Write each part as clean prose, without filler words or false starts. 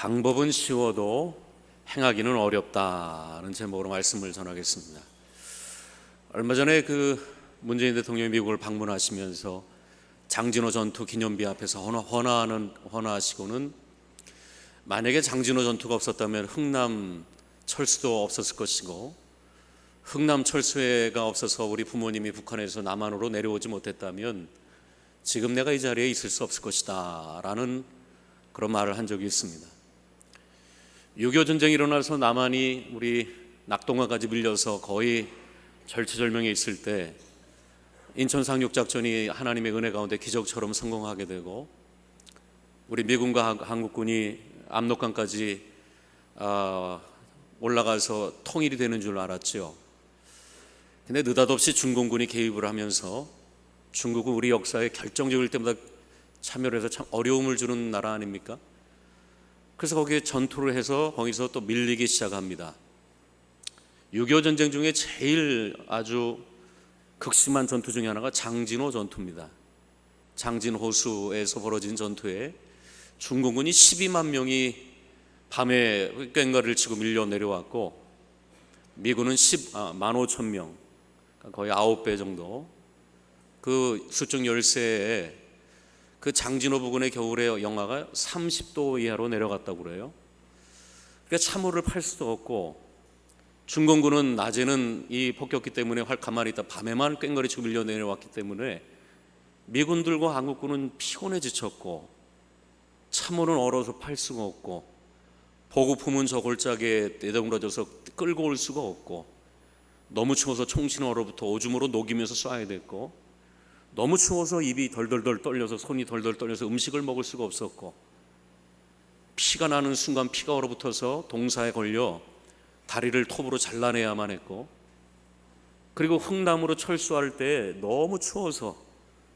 방법은 쉬워도 행하기는 어렵다는 제목으로 말씀을 전하겠습니다. 얼마 전에 문재인 대통령이 미국을 방문하시면서 장진호 전투 기념비 앞에서 헌화하시고는 만약에 장진호 전투가 없었다면 흥남 철수도 없었을 것이고, 흥남 철수회가 없어서 우리 부모님이 북한에서 남한으로 내려오지 못했다면 지금 내가 이 자리에 있을 수 없을 것이다 라는 그런 말을 한 적이 있습니다. 6.25 전쟁이 일어나서 남한이 우리 낙동강까지 밀려서 거의 절체절명에 있을 때 인천 상륙작전이 하나님의 은혜 가운데 기적처럼 성공하게 되고, 우리 미군과 한국군이 압록강까지 올라가서 통일이 되는 줄 알았죠. 근데 느닷없이 중공군이 개입을 하면서 중국은 우리 역사에 결정적일 때마다 참여를 해서 참 어려움을 주는 나라 아닙니까? 그래서 거기에 전투를 해서 거기서 또 밀리기 시작합니다. 6.25 전쟁 중에 제일 아주 극심한 전투 중에 하나가 장진호 전투입니다. 장진 호수에서 벌어진 전투에 중공군이 12만 명이 밤에 꽹과리를 치고 밀려 내려왔고, 미군은 15,000명, 거의 9배 정도, 그 수중 열세에 그 장진호 부근의 겨울의 영하가 30도 이하로 내려갔다고 그래요. 그러니까 참호를 팔 수도 없고, 중공군은 낮에는 이 폭격기 때문에 가만히 있다 밤에만 꽹과리 치고 밀려 내려왔기 때문에 미군들과 한국군은 피곤해 지쳤고, 참호는 얼어서 팔 수가 없고, 보급품은 저 골짜기에 내덩그러져서 끌고 올 수가 없고, 너무 추워서 총치는 얼어붙어 오줌으로 녹이면서 쏴야 됐고, 너무 추워서 입이 덜덜덜 떨려서 손이 덜덜 떨려서 음식을 먹을 수가 없었고, 피가 나는 순간 피가 얼어붙어서 동사에 걸려 다리를 톱으로 잘라내야만 했고, 그리고 흥남으로 철수할 때 너무 추워서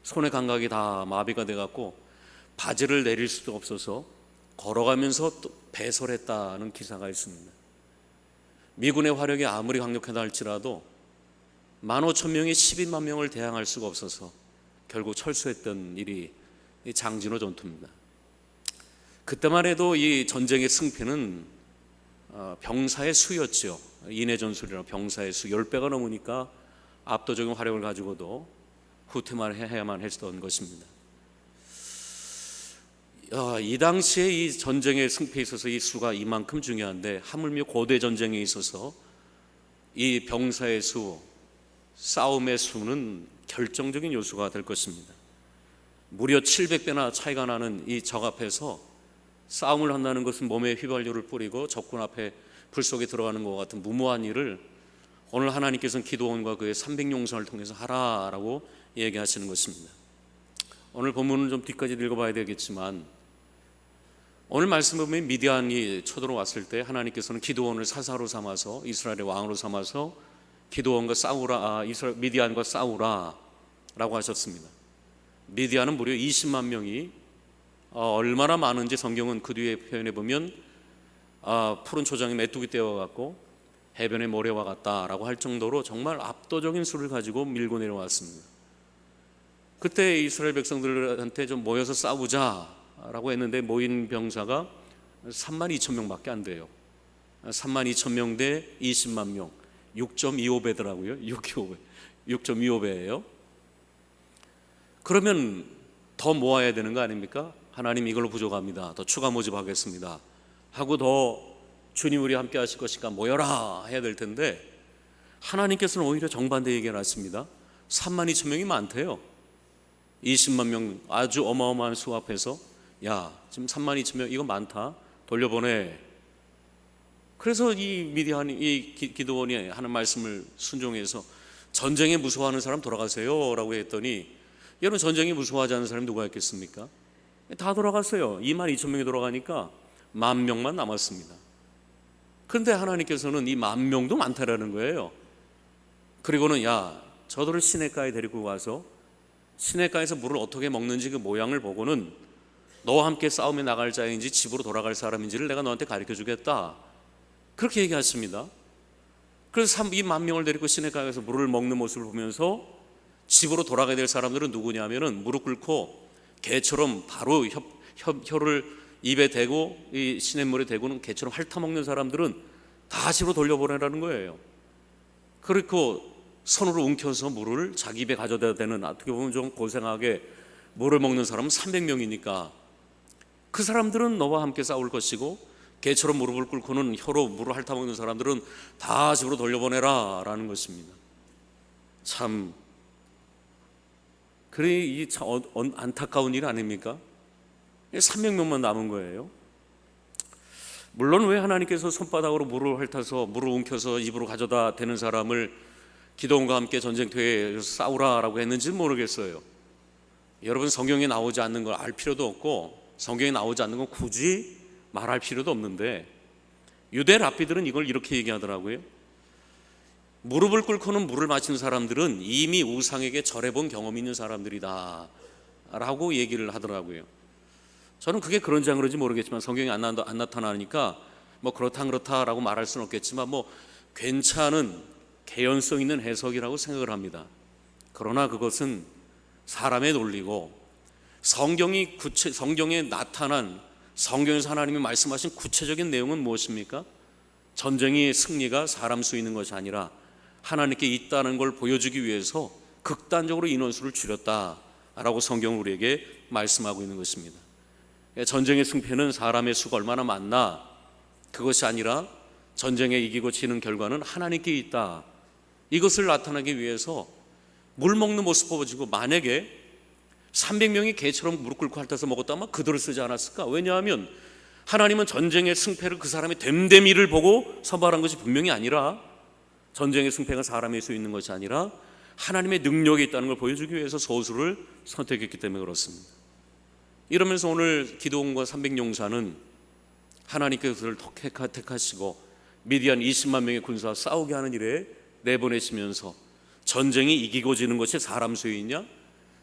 손의 감각이 다 마비가 돼갖고 바지를 내릴 수도 없어서 걸어가면서 또 배설했다는 기사가 있습니다. 미군의 화력이 아무리 강력하다 할지라도 15,000명이 12만 명을 대항할 수가 없어서 결국 철수했던 일이 이 장진호 전투입니다. 그때만 해도 이 전쟁의 승패는 병사의 수였죠. 인해전술이라고 병사의 수 10배가 넘으니까 압도적인 화력을 가지고도 후퇴만 해야만 했던 것입니다. 이 당시에 이 전쟁의 승패에 있어서 이 수가 이만큼 중요한데, 하물며 고대 전쟁에 있어서 이 병사의 수, 싸움의 수는 결정적인 요소가 될 것입니다. 무려 700배나 차이가 나는 이 적 앞에서 싸움을 한다는 것은 몸에 휘발유를 뿌리고 적군 앞에 불 속에 들어가는 것 같은 무모한 일을 오늘 하나님께서는 기도원과 그의 300용사를 통해서 하라라고 얘기하시는 것입니다. 오늘 본문은 좀 뒤까지 읽어봐야 되겠지만, 오늘 말씀 보면 미디안이 쳐들어왔을 때 하나님께서는 기드온을 사사로 삼아서 이스라엘의 왕으로 삼아서 기드온과 싸우라, 미디안과 싸우라 라고 하셨습니다. 미디안은 무려 20만 명이 얼마나 많은지 성경은 그 뒤에 표현해 보면 푸른 초장에 메뚜기 떼어갖고 해변의 모래와 같다라고 할 정도로 정말 압도적인 수를 가지고 밀고 내려왔습니다. 그때 이스라엘 백성들한테 좀 모여서 싸우자라고 했는데 모인 병사가 32,000명밖에 안 돼요. 32,000명 대 20만 명, 6.25배더라고요. 6.25배예요. 그러면 더 모아야 되는 거 아닙니까? 하나님 이걸로 부족합니다. 더 추가 모집하겠습니다 하고 더 주님 우리 함께 하실 것이니까 모여라 해야 될 텐데, 하나님께서는 오히려 정반대 얘기를 하십니다. 32,000명이 많대요. 20만 명 아주 어마어마한 수 앞에서 야, 지금 32,000명 이거 많다, 돌려보내. 그래서 이 미디안이, 이 기드온이 하는 말씀을 순종해서 전쟁에 무서워하는 사람 돌아가세요 라고 했더니, 여러분 전쟁에 무서워하지 않는 사람이 누가 있겠습니까? 다 돌아갔어요. 22,000명이 돌아가니까 10,000명만 남았습니다. 그런데 하나님께서는 이 10,000명도 많다라는 거예요. 그리고는 야, 저들을 시냇가에 데리고 와서 시냇가에서 물을 어떻게 먹는지 그 모양을 보고는 너와 함께 싸움에 나갈 자인지 집으로 돌아갈 사람인지를 내가 너한테 가르쳐 주겠다, 그렇게 얘기하십니다. 그래서 이 10,000명을 데리고 시냇가에서 물을 먹는 모습을 보면서 집으로 돌아가야 될 사람들은 누구냐면은 무릎 꿇고 개처럼 바로 혀를 입에 대고 이 시냇물에 대고는 개처럼 핥아먹는 사람들은 다 집으로 돌려보내라는 거예요. 그리고 손으로 움켜서 물을 자기 입에 가져다 대는, 어떻게 보면 좀 고생하게 물을 먹는 사람은 300명이니까 그 사람들은 너와 함께 싸울 것이고, 개처럼 무릎을 꿇고는 혀로 물을 핥아먹는 사람들은 다 집으로 돌려보내라 라는 것입니다. 참, 그래, 이 참 안타까운 일 아닙니까? 300명만 남은 거예요. 물론 왜 하나님께서 손바닥으로 물을 핥아서 물을 움켜서 입으로 가져다 대는 사람을 기도원과 함께 전쟁터에 싸우라라고 했는지는 모르겠어요. 여러분, 성경에 나오지 않는 걸 알 필요도 없고, 성경에 나오지 않는 건 굳이 말할 필요도 없는데, 유대 랍비들은 이걸 이렇게 얘기하더라고요. 무릎을 꿇고는 물을 마시는 사람들은 이미 우상에게 절해본 경험이 있는 사람들이다 라고 얘기를 하더라고요. 저는 그게 그런지 안 그런지 모르겠지만, 성경에 안 나타나니까 뭐 그렇다라고 말할 수는 없겠지만, 뭐 괜찮은 개연성 있는 해석이라고 생각을 합니다. 그러나 그것은 사람의 논리고, 성경에 나타난, 성경에서 하나님이 말씀하신 구체적인 내용은 무엇입니까? 전쟁의 승리가 사람 수 있는 것이 아니라 하나님께 있다는 걸 보여주기 위해서 극단적으로 인원수를 줄였다라고 성경은 우리에게 말씀하고 있는 것입니다. 전쟁의 승패는 사람의 수가 얼마나 많나, 그것이 아니라 전쟁에 이기고 지는 결과는 하나님께 있다, 이것을 나타나기 위해서 물 먹는 모습 보여주고, 만약에 300명이 개처럼 무릎 꿇고 핥아서 먹었다면 그들을 쓰지 않았을까? 왜냐하면 하나님은 전쟁의 승패를 그 사람의 됨됨이를 보고 선발한 것이 분명히 아니라, 전쟁의 승패가 사람의 수 있는 것이 아니라 하나님의 능력이 있다는 걸 보여주기 위해서 소수를 선택했기 때문에 그렇습니다. 이러면서 오늘 기드온과 300용사는 하나님께서 그들을 택하시고 미디안 20만 명의 군사와 싸우게 하는 일에 내보내시면서, 전쟁이 이기고 지는 것이 사람 수에 있냐?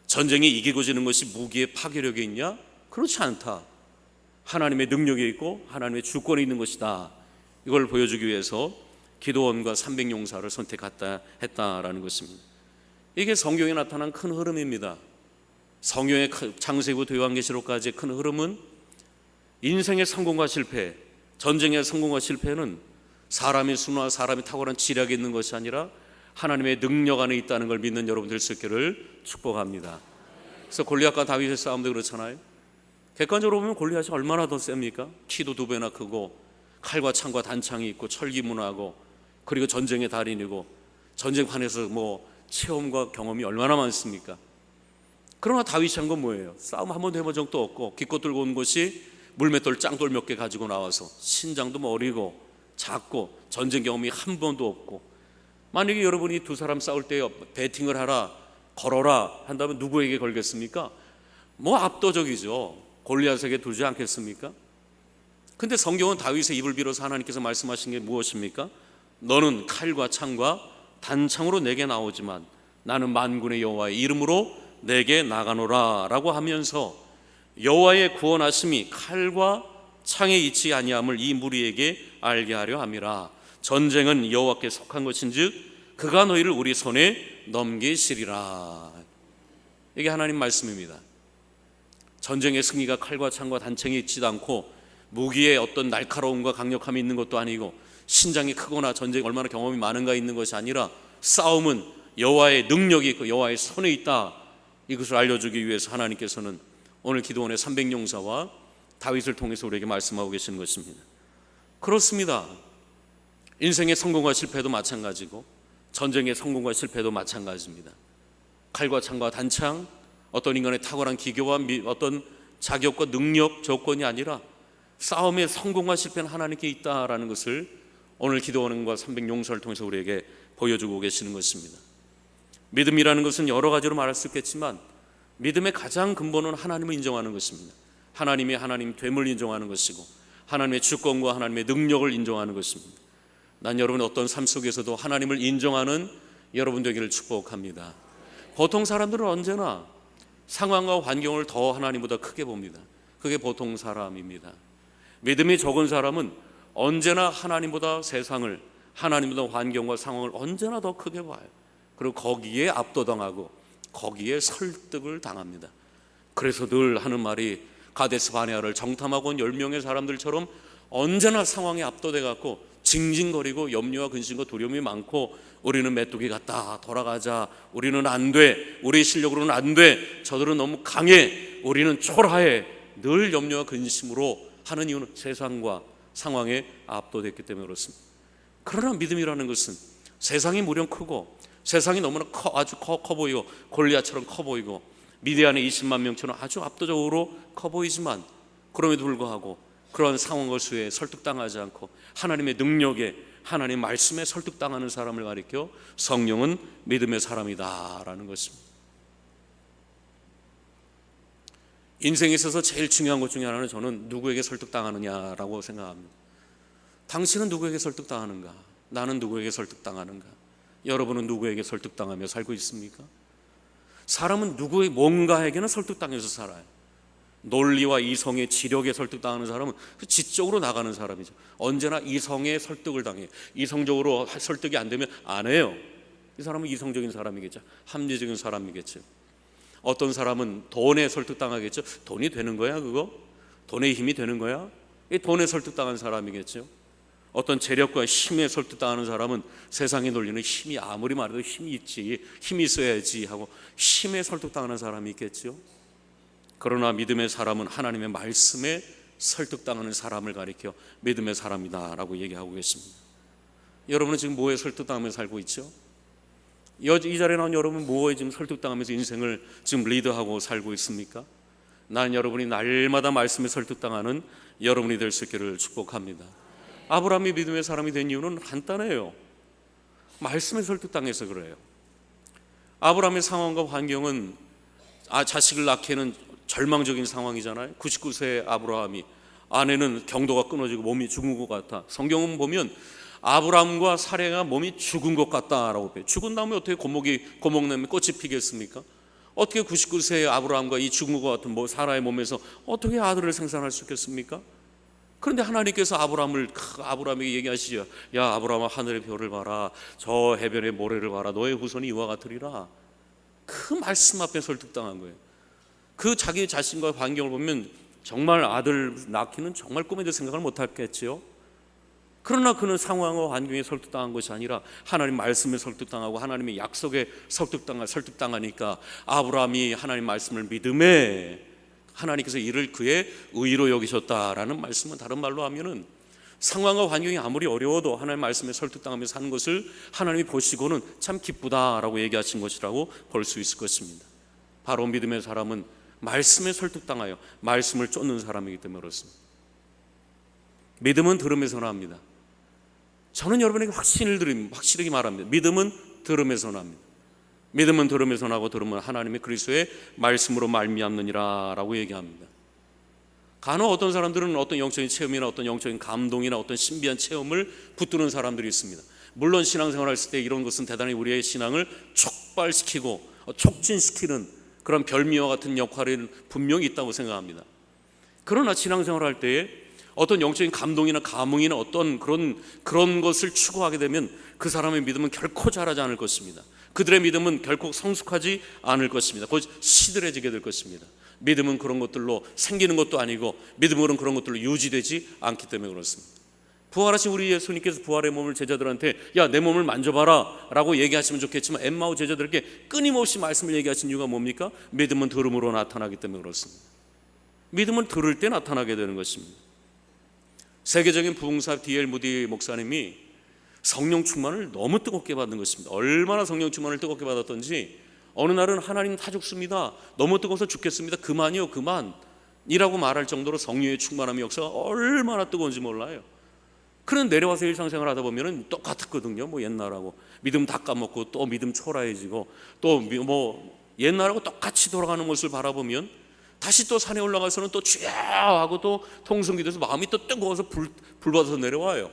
전쟁이 이기고 지는 것이 무기의 파괴력이 있냐? 그렇지 않다. 하나님의 능력이 있고 하나님의 주권이 있는 것이다. 이걸 보여주기 위해서 기드온과 300용사를 선택했다라는 것입니다. 이게 성경에 나타난 큰 흐름입니다. 성경의 창세기부터 요한계시록까지의 큰 흐름은, 인생의 성공과 실패, 전쟁의 성공과 실패는 사람의 수나 사람이 탁월한 지략이 있는 것이 아니라 하나님의 능력 안에 있다는 걸 믿는 여러분들 수 있기를 축복합니다. 그래서 골리앗과 다윗의 싸움도 그렇잖아요. 객관적으로 보면 골리앗이 얼마나 더 셉니까? 키도 2배나 크고 칼과 창과 단창이 있고 철기문화고, 그리고 전쟁의 달인이고, 전쟁판에서 뭐 체험과 경험이 얼마나 많습니까? 그러나 다윗이 한 건 뭐예요? 싸움 한 번도 해본 적도 없고, 기껏 들고 온 것이 물맷돌 짱돌 몇 개 가지고 나와서, 신장도 뭐 어리고 작고 전쟁 경험이 한 번도 없고, 만약에 여러분이 두 사람 싸울 때 배팅을 하라, 걸어라 한다면 누구에게 걸겠습니까? 뭐 압도적이죠. 골리앗에게 두지 않겠습니까? 근데 성경은 다윗의 입을 빌어서 하나님께서 말씀하신 게 무엇입니까? 너는 칼과 창과 단창으로 내게 나오지만 나는 만군의 여호와의 이름으로 내게 나가노라 라고 하면서, 여호와의 구원하심이 칼과 창에 있지 아니함을 이 무리에게 알게 하려 함이라. 전쟁은 여호와께 속한 것인즉 그가 너희를 우리 손에 넘기시리라. 이게 하나님 말씀입니다. 전쟁의 승리가 칼과 창과 단창에 있지도 않고, 무기의 어떤 날카로움과 강력함이 있는 것도 아니고, 신장이 크거나 전쟁 얼마나 경험이 많은가 있는 것이 아니라, 싸움은 여호와의 능력이 있고 여호와의 손에 있다, 이것을 알려주기 위해서 하나님께서는 오늘 기드온의 300용사와 다윗을 통해서 우리에게 말씀하고 계시는 것입니다. 그렇습니다. 인생의 성공과 실패도 마찬가지고 전쟁의 성공과 실패도 마찬가지입니다. 칼과 창과 단창, 어떤 인간의 탁월한 기교와 어떤 자격과 능력 조건이 아니라 싸움의 성공과 실패는 하나님께 있다라는 것을 오늘 기드온과 300용사를 통해서 우리에게 보여주고 계시는 것입니다. 믿음이라는 것은 여러 가지로 말할 수 있겠지만, 믿음의 가장 근본은 하나님을 인정하는 것입니다. 하나님이 하나님 됨을 인정하는 것이고, 하나님의 주권과 하나님의 능력을 인정하는 것입니다. 난 여러분의 어떤 삶 속에서도 하나님을 인정하는 여러분 되기를 축복합니다. 보통 사람들은 언제나 상황과 환경을 더 하나님보다 크게 봅니다. 그게 보통 사람입니다. 믿음이 적은 사람은 언제나 하나님보다 세상을, 하나님보다 환경과 상황을 언제나 더 크게 봐요. 그리고 거기에 압도당하고 거기에 설득을 당합니다. 그래서 늘 하는 말이, 가데스 바네아를 정탐하고 온 10명의 사람들처럼 언제나 상황에 압도돼 갖고 징징거리고 염려와 근심과 두려움이 많고 우리는 메뚜기 같다, 돌아가자, 우리는 안 돼, 우리 실력으로는 안 돼, 저들은 너무 강해, 우리는 초라해, 늘 염려와 근심으로 하는 이유는 세상과 상황에 압도됐기 때문에 그렇습니다. 그러나 믿음이라는 것은 세상이 무려 크고 세상이 너무나 아주 커 보이고 골리앗처럼 커 보이고 미디안의 20만 명처럼 아주 압도적으로 커 보이지만 그럼에도 불구하고 그런 상황과 수에 설득당하지 않고 하나님의 능력에, 하나님의 말씀에 설득당하는 사람을 가리켜 성령은 믿음의 사람이다라는 것입니다. 인생에 있어서 제일 중요한 것 중에 하나는 저는 누구에게 설득당하느냐라고 생각합니다. 당신은 누구에게 설득당하는가? 나는 누구에게 설득당하는가? 여러분은 누구에게 설득당하며 살고 있습니까? 사람은 누구의 뭔가에게는 설득당해서 살아요. 논리와 이성의 지력에 설득당하는 사람은 그 지적으로 나가는 사람이죠. 언제나 이성의 설득을 당해요. 이성적으로 설득이 안 되면 안 해요. 이 사람은 이성적인 사람이겠죠. 합리적인 사람이겠죠. 어떤 사람은 돈에 설득당하겠죠. 돈이 되는 거야 그거? 돈의 힘이 되는 거야? 이 돈에 설득당한 사람이겠죠. 어떤 재력과 힘에 설득당하는 사람은 세상의 논리는 힘이 아무리 말해도 힘이 있지, 힘이 있어야지 하고 힘에 설득당하는 사람이 있겠죠. 그러나 믿음의 사람은 하나님의 말씀에 설득당하는 사람을 가리켜 믿음의 사람이다라고 얘기하고 계십니다. 여러분은 지금 뭐에 설득당하며 살고 있죠? 이 자리에 나온 여러분 뭐에 지금 설득당하면서 인생을 지금 리드하고 살고 있습니까? 난 여러분이 날마다 말씀에 설득당하는 여러분이 될 수 있기를 축복합니다. 아브라함이 믿음의 사람이 된 이유는 간단해요. 말씀에 설득당해서 그래요. 아브라함의 상황과 환경은 자식을 낳기에는 절망적인 상황이잖아요. 99세 아브라함이, 아내는 경도가 끊어지고 몸이 죽은 것 같아. 성경은 보면 아브라함과 사레가 몸이 죽은 것 같다라고 해요. 죽은 다음에 어떻게 고목나무에 꽃이 피겠습니까? 어떻게 99세의 아브라함과 이 죽은 것 같은 사라의 몸에서 어떻게 아들을 생산할 수 있겠습니까? 그런데 하나님께서 아브라함에게 얘기하시죠. 야 아브라함아, 하늘의 별을 봐라, 저 해변의 모래를 봐라, 너의 후손이 이와 같으리라. 그 말씀 앞에 설득당한 거예요. 그 자기 자신과 환경을 보면 정말 아들 낳기는 정말 꿈에도 생각을 못했겠지요. 그러나 그는 상황과 환경에 설득당한 것이 아니라 하나님 말씀에 설득당하고 하나님의 약속에 설득당하니까 아브라함이 하나님 말씀을 믿음에 하나님께서 이를 그의 의로 여기셨다라는 말씀은, 다른 말로 하면은 상황과 환경이 아무리 어려워도 하나님 말씀에 설득당하며 사는 것을 하나님이 보시고는 참 기쁘다라고 얘기하신 것이라고 볼 수 있을 것입니다. 바로 믿음의 사람은 말씀에 설득당하여 말씀을 쫓는 사람이기 때문에 그렇습니다. 믿음은 들음에서 납니다. 저는 여러분에게 확실하게 말합니다. 믿음은 들음에서 납니다. 믿음은 들음에서 나고 들음은 하나님의 그리스도의 말씀으로 말미암느니라 라고 얘기합니다. 간혹 어떤 사람들은 어떤 영적인 체험이나 어떤 영적인 감동이나 어떤 신비한 체험을 붙드는 사람들이 있습니다. 물론 신앙생활을 했을 때 이런 것은 대단히 우리의 신앙을 촉발시키고 촉진시키는 그런 별미와 같은 역할이 분명히 있다고 생각합니다. 그러나 신앙생활을 할 때에 어떤 영적인 감동이나 감흥이나 어떤 그런 것을 추구하게 되면 그 사람의 믿음은 결코 자라지 않을 것입니다. 그들의 믿음은 결코 성숙하지 않을 것입니다. 곧 시들해지게 될 것입니다. 믿음은 그런 것들로 생기는 것도 아니고 믿음으로는 그런 것들로 유지되지 않기 때문에 그렇습니다. 부활하신 우리 예수님께서 부활의 몸을 제자들한테 야 내 몸을 만져봐라 라고 얘기하시면 좋겠지만 엠마오 제자들에게 끊임없이 말씀을 얘기하신 이유가 뭡니까? 믿음은 들음으로 나타나기 때문에 그렇습니다. 믿음은 들을 때 나타나게 되는 것입니다. 세계적인 부흥사 D.L. 무디 목사님이 성령 충만을 너무 뜨겁게 받는 것입니다. 얼마나 성령 충만을 뜨겁게 받았던지 어느 날은 하나님 다 죽습니다, 너무 뜨거워서 죽겠습니다, 그만이요 그만이라고 말할 정도로 성령의 충만함의 역사가 얼마나 뜨거운지 몰라요. 그런 내려와서 일상생활 하다 보면 똑같았거든요. 옛날하고 믿음 다 까먹고 또 믿음 초라해지고 또 옛날하고 똑같이 돌아가는 모습을 바라보면 다시 또 산에 올라가서는 또 주야 하고 또 통성기도해서 마음이 또 뜨거워서 불 받아서 내려와요.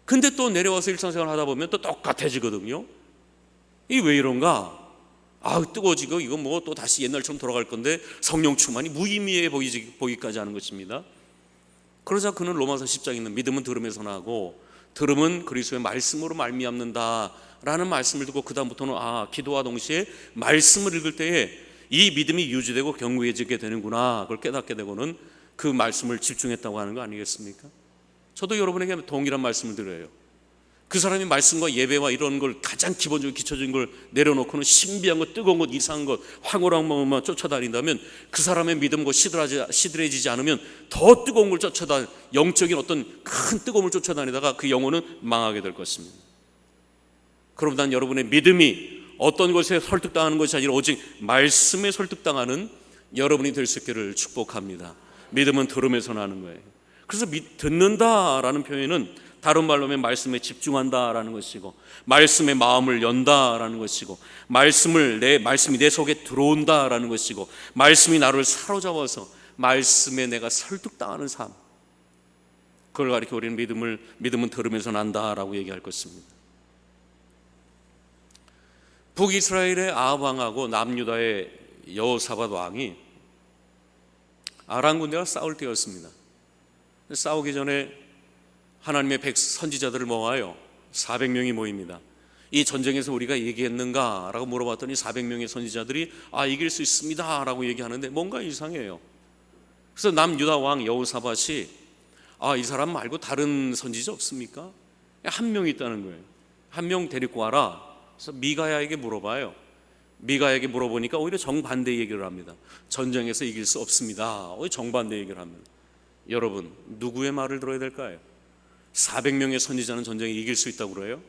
근데 또 내려와서 일상생활 하다 보면 또 똑같아지거든요. 이게 왜 이런가? 뜨거워지고 이거 또 다시 옛날처럼 돌아갈 건데 성령 충만이 무의미해 보이기까지 하는 것입니다. 그러자 그는 로마서 10장에 있는 믿음은 들음에서 나고 들음은 그리스도의 말씀으로 말미암는다 라는 말씀을 듣고 그 다음부터는 기도와 동시에 말씀을 읽을 때에 이 믿음이 유지되고 견고해지게 되는구나, 그걸 깨닫게 되고는 그 말씀을 집중했다고 하는 거 아니겠습니까? 저도 여러분에게 동일한 말씀을 드려요. 그 사람이 말씀과 예배와 이런 걸 가장 기본적으로 기초적인 걸 내려놓고는 신비한 것, 뜨거운 것, 이상한 것, 황홀한 것만 쫓아다닌다면 그 사람의 믿음과 시들해지지 않으면 더 뜨거운 걸 쫓아다, 영적인 어떤 큰 뜨거움을 쫓아다니다가 그 영혼은 망하게 될 것입니다. 그럼 난 여러분의 믿음이 어떤 것에 설득당하는 것이 아니라 오직 말씀에 설득당하는 여러분이 될 수 있기를 축복합니다. 믿음은 들음에서 나는 거예요. 그래서 듣는다라는 표현은 다른 말로 하면 말씀에 집중한다라는 것이고, 말씀에 마음을 연다라는 것이고, 말씀이 내 속에 들어온다라는 것이고, 말씀이 나를 사로잡아서 말씀에 내가 설득당하는 삶, 그걸 가리켜 우리는 믿음은 들으면서 난다라고 얘기할 것입니다. 북이스라엘의 아합 왕하고 남유다의 여호사밧 왕이 아람 군대와 싸울 때였습니다. 싸우기 전에 하나님의 선지자들을 모아요. 400명이 모입니다. 이 전쟁에서 우리가 얘기했는가? 라고 물어봤더니 400명의 선지자들이 이길 수 있습니다 라고 얘기하는데 뭔가 이상해요. 그래서 남유다 왕 여호사밧이 이 사람 말고 다른 선지자 없습니까? 한 명 있다는 거예요. 한 명 데리고 와라. 그래서 미가야에게 물어봐요. 미가야에게 물어보니까 오히려 정반대 얘기를 합니다. 전쟁에서 이길 수 없습니다. 오히려 정반대 얘기를 합니다. 여러분, 누구의 말을 들어야 될까요? 400명의 선지자는 전쟁에 이길 수 있다고 그래요.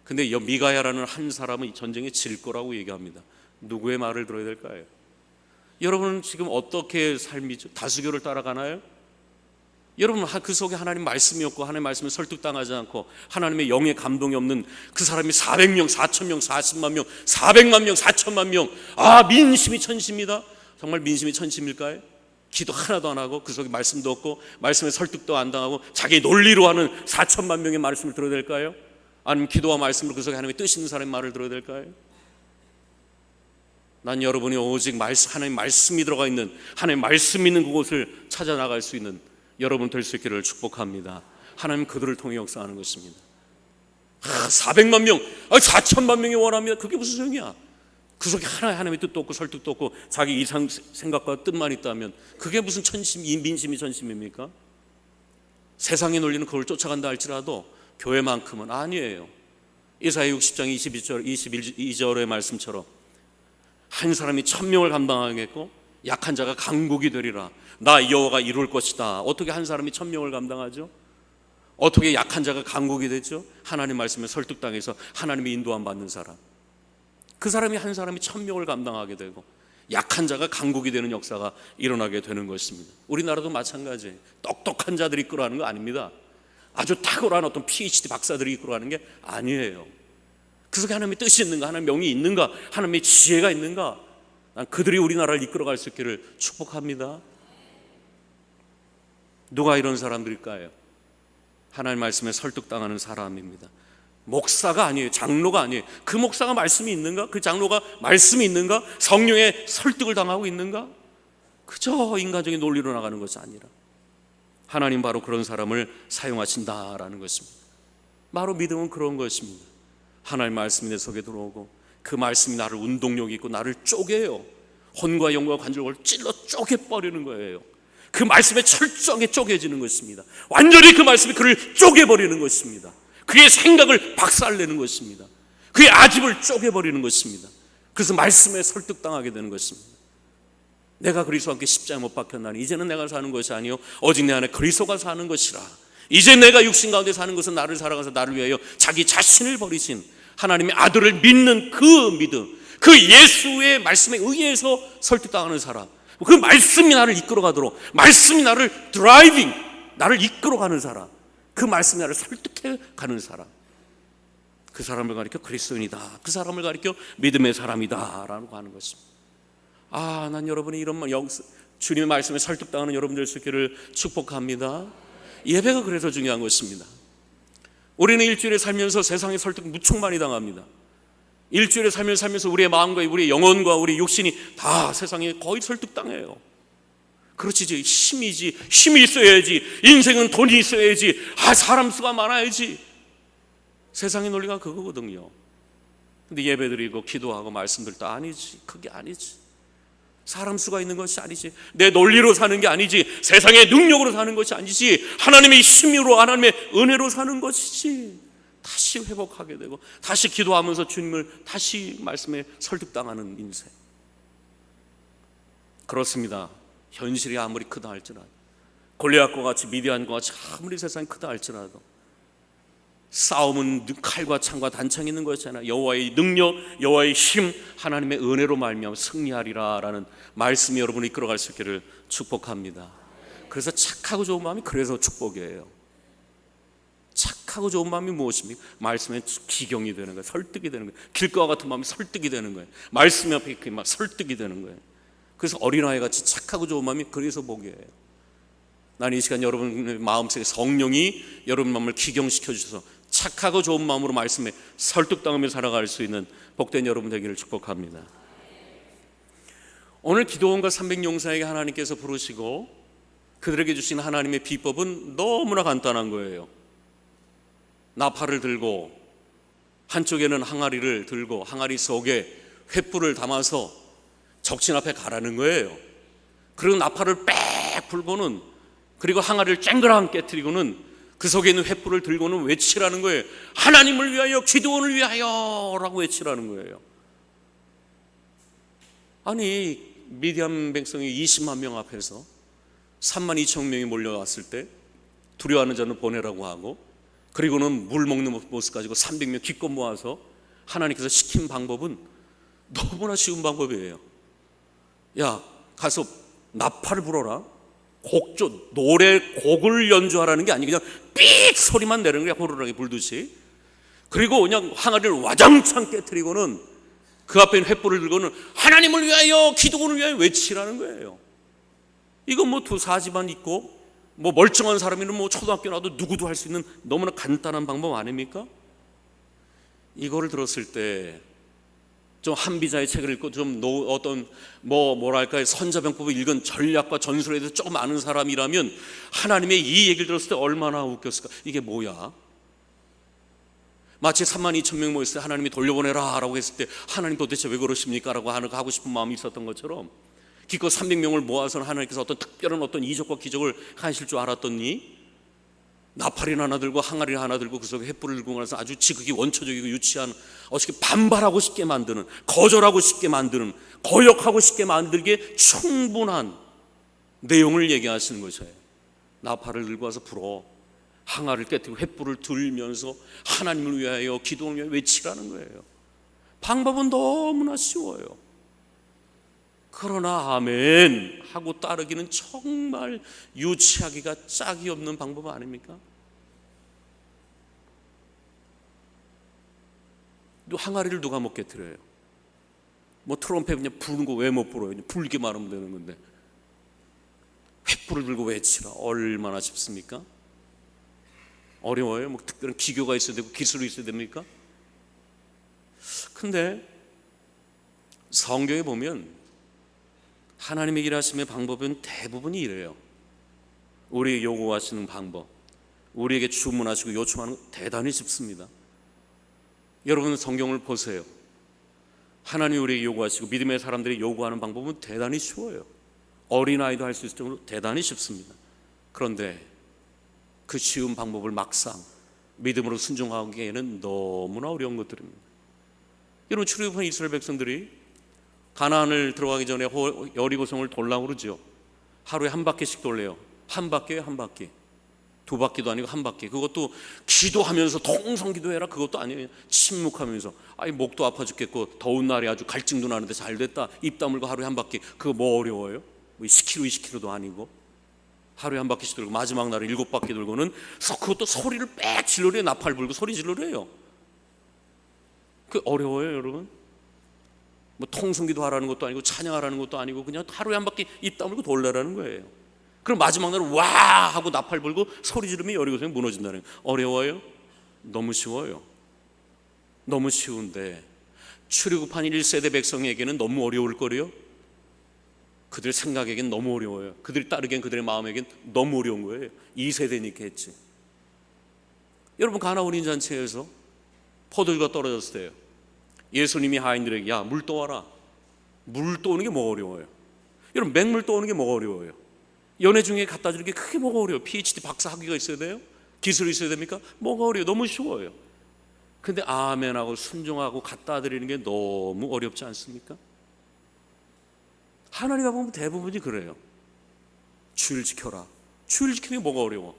근데 미가야라는 한 사람은 이 전쟁에 질 거라고 얘기합니다. 누구의 말을 들어야 될까요? 여러분은 지금 어떻게 삶이죠? 다수교를 따라가나요? 여러분, 그 속에 하나님 말씀이 없고 하나님 말씀에 설득당하지 않고 하나님의 영의 감동이 없는 그 사람이 400명, 4,000명, 40만 명, 400만 명, 4천만 명, 민심이 천심이다. 정말 민심이 천심일까요? 기도 하나도 안 하고 그 속에 말씀도 없고 말씀에 설득도 안 당하고 자기 논리로 하는 4천만 명의 말씀을 들어야 될까요? 아니면 기도와 말씀으로 그 속에 하나님의 뜻 있는 사람의 말을 들어야 될까요? 난 여러분이 오직 하나님 말씀이 들어가 있는, 하나님 말씀 있는 그곳을 찾아 나갈 수 있는 여러분 될 수 있기를 축복합니다. 하나님 그들을 통해 역사하는 것입니다. 400만 명, 4천만 명이 원합니다. 그게 무슨 소용이야? 그 속에 하나님의 뜻도 없고 설득도 없고 자기 이상 생각과 뜻만 있다면 그게 무슨 민심이 천심입니까? 세상의 논리는 그걸 쫓아간다 할지라도 교회만큼은 아니에요. 이사야 60장 22절의 말씀처럼 한 사람이 1000명을 감당하겠고 약한 자가 강국이 되리라. 나 여호와가 이룰 것이다. 어떻게 한 사람이 1000명을 감당하죠? 어떻게 약한 자가 강국이 되죠? 하나님 말씀에 설득당해서 하나님의 인도함 받는 사람, 그 사람이 한 사람이 1000명을 감당하게 되고 약한 자가 강국이 되는 역사가 일어나게 되는 것입니다. 우리나라도 마찬가지예요. 똑똑한 자들이 이끌어가는 거 아닙니다. 아주 탁월한 어떤 PhD 박사들이 이끌어가는 게 아니에요. 그 속에 하나님의 뜻이 있는가, 하나님의 명이 있는가, 하나님의 지혜가 있는가, 난 그들이 우리나라를 이끌어갈 수 있기를 축복합니다. 누가 이런 사람들일까요? 하나님 말씀에 설득당하는 사람입니다. 목사가 아니에요. 장로가 아니에요. 그 목사가 말씀이 있는가? 그 장로가 말씀이 있는가? 성령의 설득을 당하고 있는가? 그저 인간적인 논리로 나가는 것이 아니라 하나님 바로 그런 사람을 사용하신다라는 것입니다. 바로 믿음은 그런 것입니다. 하나님 말씀이 내 속에 들어오고 그 말씀이 나를 운동력 있고 나를 쪼개요. 혼과 영과 관절을 찔러 쪼개버리는 거예요. 그 말씀에 철저하게 쪼개지는 것입니다. 완전히 그 말씀이 그를 쪼개버리는 것입니다. 그의 생각을 박살내는 것입니다. 그의 아집을 쪼개버리는 것입니다. 그래서 말씀에 설득당하게 되는 것입니다. 내가 그리스도와 함께 십자가에 못 박혔나니 이제는 내가 사는 것이 아니요 오직 내 안에 그리스도가 사는 것이라. 이제 내가 육신 가운데 사는 것은 나를 사랑하사 나를 위하여 자기 자신을 버리신 하나님의 아들을 믿는 그 믿음, 그 예수의 말씀에 의해서 설득당하는 사람, 그 말씀이 나를 이끌어가도록, 말씀이 나를 드라이빙, 나를 이끌어가는 사람, 그 말씀이 나를 설득해 가는 사람, 그 사람을 가리켜 그리스도인이다, 그 사람을 가리켜 믿음의 사람이다 라고 하는 것입니다. 난 여러분이 이런 주님의 말씀에 설득당하는 여러분 될 수 있기를 축복합니다. 예배가 그래서 중요한 것입니다. 우리는 일주일에 살면서 세상의 설득 무척 많이 당합니다. 일주일에 살면서 우리의 마음과 우리의 영혼과 우리 육신이 다 세상에 거의 설득당해요. 그렇지, 힘이 있어야지, 인생은 돈이 있어야지, 사람 수가 많아야지. 세상의 논리가 그거거든요. 근데 예배드리고 기도하고 말씀들 다 아니지, 그게 아니지. 사람 수가 있는 것이 아니지, 내 논리로 사는 게 아니지, 세상의 능력으로 사는 것이 아니지, 하나님의 힘으로, 하나님의 은혜로 사는 것이지. 다시 회복하게 되고 다시 기도하면서 주님을 다시 말씀에 설득당하는 인생. 그렇습니다. 현실이 아무리 크다 할지라도, 골리앗과 같이, 미디안과 같이 아무리 세상이 크다 할지라도 싸움은 칼과 창과 단창이 있는 것이잖아요. 여호와의 능력, 여호와의 힘, 하나님의 은혜로 말미암아 승리하리라라는 말씀이 여러분을 이끌어갈 수 있기를 축복합니다. 그래서 착하고 좋은 마음이 그래서 축복이에요. 착하고 좋은 마음이 무엇입니까? 말씀에 기경이 되는 거예요. 설득이 되는 거예요. 길가와 같은 마음이 설득이 되는 거예요. 말씀 앞에 막 설득이 되는 거예요. 그래서 어린아이 같이 착하고 좋은 마음이 그래서 복이에요. 나는 이 시간 여러분의 마음속에 성령이 여러분 마음을 기경시켜 주셔서 착하고 좋은 마음으로 말씀에 설득당하며 살아갈 수 있는 복된 여러분 되기를 축복합니다. 오늘 기도원과 300용사에게 하나님께서 부르시고 그들에게 주신 하나님의 비법은 너무나 간단한 거예요. 나팔을 들고, 한쪽에는 항아리를 들고 항아리 속에 횃불을 담아서 적신 앞에 가라는 거예요. 그리고 나팔을 빽 불고는, 그리고 항아리를 쨍그랑 깨뜨리고는 그 속에 있는 횃불을 들고는 외치라는 거예요. 하나님을 위하여, 기도원을 위하여 라고 외치라는 거예요. 아니, 미디안 백성이 20만 명 앞에서 3만 2천 명이 몰려왔을 때 두려워하는 자는 보내라고 하고, 그리고는 물 먹는 모습 가지고 300명 기껏 모아서 하나님께서 시킨 방법은 너무나 쉬운 방법이에요. 야, 가서 나팔을 불어라. 곡조, 노래, 곡을 연주하라는 게 아니고 그냥 삑 소리만 내는 거야, 호루라기 불듯이. 그리고 그냥 항아리를 와장창 깨뜨리고는 그 앞에 있는 횃불을 들고는 하나님을 위하여, 기도원을 위하여 외치라는 거예요. 이건 뭐 두 사지만 있고 뭐 멀쩡한 사람이면 뭐 초등학교 나도 누구도 할 수 있는 너무나 간단한 방법 아닙니까? 이거를 들었을 때 좀 한비자의 책을 읽고 좀 어떤 뭐랄까 선자병법을 읽은 전략과 전술에 대해서 조금 아는 사람이라면 하나님의 이 얘기를 들었을 때 얼마나 웃겼을까. 이게 뭐야? 마치 3만 2천 명 모였을 때 하나님이 돌려보내라 라고 했을 때 하나님 도대체 왜 그러십니까? 라고 하고 싶은 마음이 있었던 것처럼 기껏 300명을 모아서는 하나님께서 어떤 특별한 어떤 이적과 기적을 하실 줄 알았더니 나팔이나 하나 들고 항아리나 하나 들고 그 속에 횃불을 들고 가서 아주 지극히 원초적이고 유치한, 어떻게 반발하고 싶게 만드는, 거절하고 싶게 만드는, 거역하고 싶게 만들기에 충분한 내용을 얘기하시는 것이에요. 나팔을 들고 와서 불어, 항아리를 깨뜨리고 횃불을 들면서 하나님을 위하여, 기도를 위하여 외치라는 거예요. 방법은 너무나 쉬워요. 그러나 아멘 하고 따르기는 정말 유치하기가 짝이 없는 방법 아닙니까? 항아리를 누가 못 깨트려요? 뭐 트럼펫 그냥 부는 거 왜 못 불어요? 불기만 하면 되는 건데 횃불을 들고 외치라, 얼마나 쉽습니까? 어려워요? 뭐 특별한 기교가 있어야 되고 기술이 있어야 됩니까? 근데 성경에 보면 하나님의 일하심의 방법은 대부분이 이래요. 우리에게 요구하시는 방법, 우리에게 주문하시고 요청하는 거 대단히 쉽습니다. 여러분 성경을 보세요. 하나님이 우리에게 요구하시고 믿음의 사람들이 요구하는 방법은 대단히 쉬워요. 어린아이도 할 수 있을 정도로 대단히 쉽습니다. 그런데 그 쉬운 방법을 막상 믿음으로 순종하기에는 너무나 어려운 것들입니다. 여러분 출애굽한 이스라엘 백성들이 가나안을 들어가기 전에 여리고성을 돌라고 그러죠. 하루에 한 바퀴씩 돌래요. 한 바퀴에 한 바퀴. 두 바퀴도 아니고 한 바퀴. 그것도 기도하면서 통성 기도해라 그것도 아니에요. 침묵하면서. 아니 목도 아파 죽겠고 더운 날에 아주 갈증도 나는데 잘 됐다. 입 다물고 하루에 한 바퀴. 그거 뭐 어려워요? 뭐 10km 20km도 아니고 하루에 한 바퀴씩 돌고 마지막 날에 7바퀴 돌고는 그것도 소리를 빽 질러래요. 나팔 불고 소리 질러래요. 그 어려워요 여러분? 뭐 통성기도 하라는 것도 아니고 찬양하라는 것도 아니고 그냥 하루에 한 바퀴 입 다물고 돌려라는 거예요. 그럼 마지막 날은 와 하고 나팔 불고 소리 지르면 여리고성이 무너진다는 거예요. 어려워요? 너무 쉬워요. 너무 쉬운데 출애굽한 1세대 백성에게는 너무 어려울 거래요. 그들 생각에겐 너무 어려워요. 그들이 따르기엔 그들의 마음에겐 너무 어려운 거예요. 2세대니까 했지. 여러분 가나 혼인잔치에서 포도주가 떨어졌을 때요, 예수님이 하인들에게 야 물 떠와라. 물 떠오는 게 뭐 어려워요? 여러분, 맹물 떠오는 게 뭐가 어려워요? 연애 중에 갖다 주는 게 크게 뭐가 어려워요? PhD 박사 학위가 있어야 돼요? 기술이 있어야 됩니까? 뭐가 어려워요? 너무 쉬워요. 근데 아멘하고 순종하고 갖다 드리는 게 너무 어렵지 않습니까? 하나님과 보면 대부분이 그래요. 주일 지켜라. 주일 지키는 게 뭐가 어려워?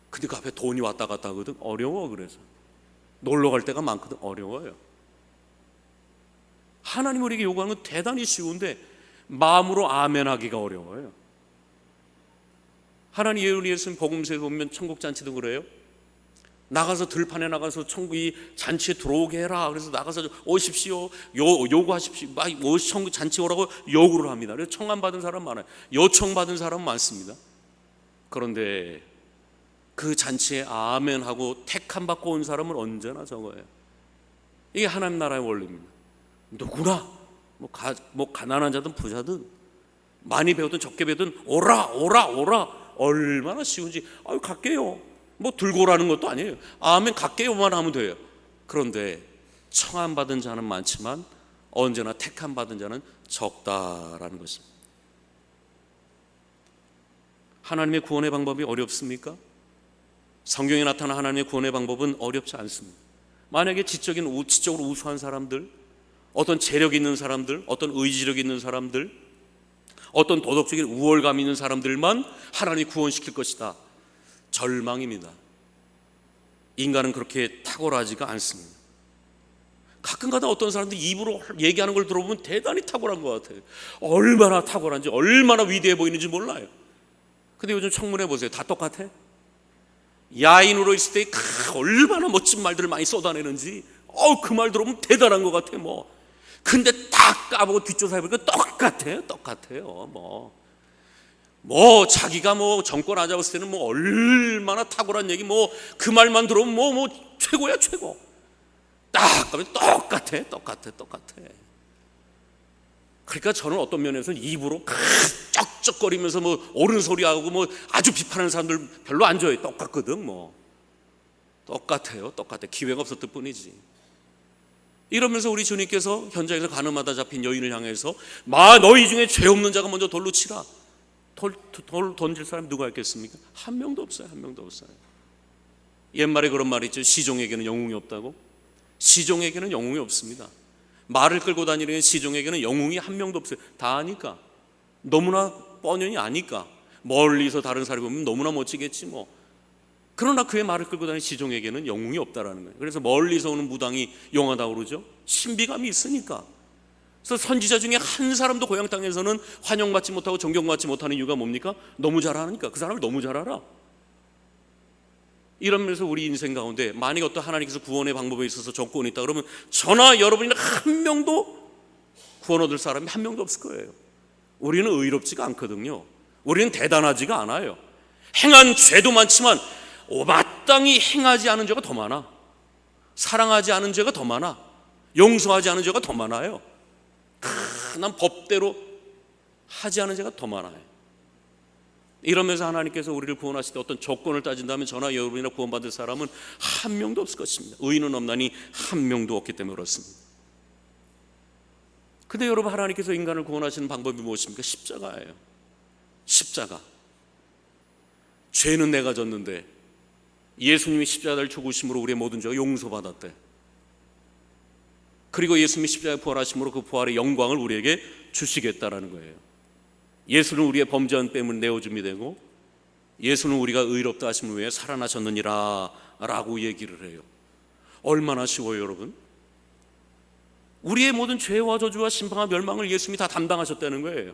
근데 그 앞에 돈이 왔다 갔다 하거든. 어려워. 그래서 놀러 갈 때가 많거든. 어려워요. 하나님 우리에게 요구하는 건 대단히 쉬운데 마음으로 아멘하기가 어려워요. 하나님 예수님 복음서에 보면 천국잔치도 그래요. 나가서 들판에 나가서 천국 이 잔치에 들어오게 해라. 그래서 나가서 오십시오, 요구하십시오. 막 천국 잔치 오라고 요구를 합니다. 그래서 청함 받은 사람 많아요. 요청 받은 사람 많습니다. 그런데 그 잔치에 아멘하고 택함 받고 온 사람은 언제나 적어요. 이게 하나님 나라의 원리입니다. 누구나 뭐 가난한 자든 부자든 많이 배우든 적게 배우든 오라 얼마나 쉬운지. 아유 갈게요. 뭐 들고 오라는 것도 아니에요. 아멘 갈게요만 하면 돼요. 그런데 청함 받은 자는 많지만 언제나 택함 받은 자는 적다라는 것입니다. 하나님의 구원의 방법이 어렵습니까? 성경에 나타난 하나님의 구원의 방법은 어렵지 않습니다. 만약에 지적으로 우수한 사람들, 어떤 재력 있는 사람들, 어떤 의지력 있는 사람들, 어떤 도덕적인 우월감 있는 사람들만 하나님이 구원시킬 것이다. 절망입니다. 인간은 그렇게 탁월하지가 않습니다. 가끔가다 어떤 사람들이 입으로 얘기하는 걸 들어보면 대단히 탁월한 것 같아요. 얼마나 탁월한지, 얼마나 위대해 보이는지 몰라요. 근데 요즘 청문회 보세요. 다 똑같아. 야인으로 있을 때 얼마나 멋진 말들을 많이 쏟아내는지 그 말 들어보면 대단한 것 같아. 근데 딱 까보고 뒷조사해 보니까 똑같아요. 자기가 정권 안 잡았을 때는 얼마나 탁월한 얘기 그 말만 들어보면 최고야 최고. 딱 가면 똑같아. 그러니까 저는 어떤 면에서는 입으로 쩍쩍거리면서 옳은 소리하고 아주 비판하는 사람들 별로 안 좋아해요. 똑같거든. 똑같아요. 기회가 없었을 뿐이지. 이러면서 우리 주님께서 현장에서 가늠하다 잡힌 여인을 향해서 너희 중에 죄 없는 자가 먼저 돌로 치라. 돌 던질 사람이 누가 있겠습니까? 한 명도 없어요. 옛말에 그런 말이 있죠. 시종에게는 영웅이 없다고. 시종에게는 영웅이 없습니다. 말을 끌고 다니는 시종에게는 영웅이 한 명도 없어요. 다 아니까. 너무나 뻔연히 아니까. 멀리서 다른 사람이 보면 너무나 멋지겠지 그러나 그의 말을 끌고 다니는 시종에게는 영웅이 없다라는 거예요. 그래서 멀리서 오는 무당이 용하다고 그러죠. 신비감이 있으니까. 그래서 선지자 중에 한 사람도 고향 땅에서는 환영받지 못하고 존경받지 못하는 이유가 뭡니까? 너무 잘 아니까. 그 사람을 너무 잘 알아. 이러면서 우리 인생 가운데 만약 어떤 하나님께서 구원의 방법에 있어서 조건이 있다 그러면 저나 여러분이나 한 명도 구원 얻을 사람이 한 명도 없을 거예요. 우리는 의롭지가 않거든요. 우리는 대단하지가 않아요. 행한 죄도 많지만 마땅히 행하지 않은 죄가 더 많아. 사랑하지 않은 죄가 더 많아. 용서하지 않은 죄가 더 많아요. 난 법대로 하지 않은 죄가 더 많아요. 이러면서 하나님께서 우리를 구원하실 때 어떤 조건을 따진다면 저나 여러분이나 구원받을 사람은 한 명도 없을 것입니다. 의인은 없나니 한 명도 없기 때문에 그렇습니다. 근데 여러분, 하나님께서 인간을 구원하시는 방법이 무엇입니까? 십자가예요. 십자가. 죄는 내가 졌는데 예수님이 십자가를 죽으심으로 우리의 모든 죄가 용서받았대. 그리고 예수님이 십자가에 부활하심으로 그 부활의 영광을 우리에게 주시겠다라는 거예요. 예수는 우리의 범죄한 뺨을 내어줌이 되고 예수는 우리가 의롭다 하심을 위해 살아나셨느니라 라고 얘기를 해요. 얼마나 쉬워요, 여러분? 우리의 모든 죄와 저주와 심판과 멸망을 예수님이 다 담당하셨다는 거예요.